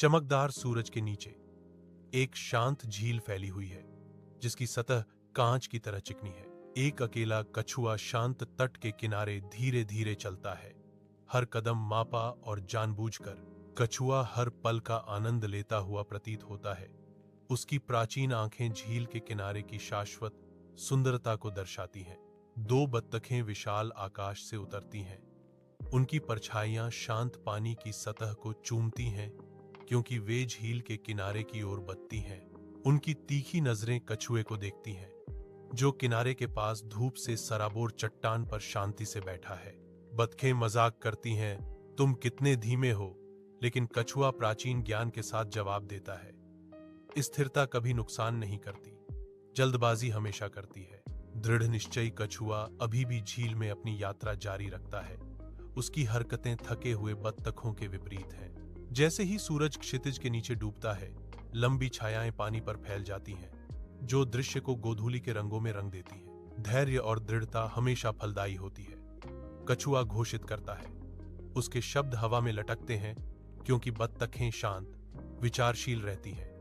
चमकदार सूरज के नीचे एक शांत झील फैली हुई है, जिसकी सतह कांच की तरह चिकनी है। एक अकेला कछुआ शांत तट के किनारे धीरे धीरे चलता है, हर कदम मापा और जानबूझकर। कछुआ हर पल का आनंद लेता हुआ प्रतीत होता है। उसकी प्राचीन आंखें झील के किनारे की शाश्वत सुंदरता को दर्शाती हैं। दो बत्तखें विशाल आकाश से उतरती हैं। उनकी परछाइयां शांत पानी की सतह को चूमती हैं, क्योंकि वे झील के किनारे की ओर बढ़ती हैं। उनकी तीखी नजरें कछुए को देखती हैं, जो किनारे के पास धूप से सराबोर चट्टान पर शांति से बैठा है। बतखें मजाक करती हैं, तुम कितने धीमे हो, लेकिन कछुआ प्राचीन ज्ञान के साथ जवाब देता है, स्थिरता कभी नुकसान नहीं करती, जल्दबाजी हमेशा करती है। दृढ़ निश्चयी कछुआ अभी भी झील में अपनी यात्रा जारी रखता है। उसकी हरकतें थके हुए बत्तखों के विपरीत हैं। जैसे ही सूरज क्षितिज के नीचे डूबता है, लंबी छायाएं पानी पर फैल जाती हैं, जो दृश्य को गोधूली के रंगों में रंग देती हैं। धैर्य और दृढ़ता हमेशा फलदायी होती है, कछुआ घोषित करता है। उसके शब्द हवा में लटकते हैं, क्योंकि बत्तखें शांत, विचारशील रहती हैं।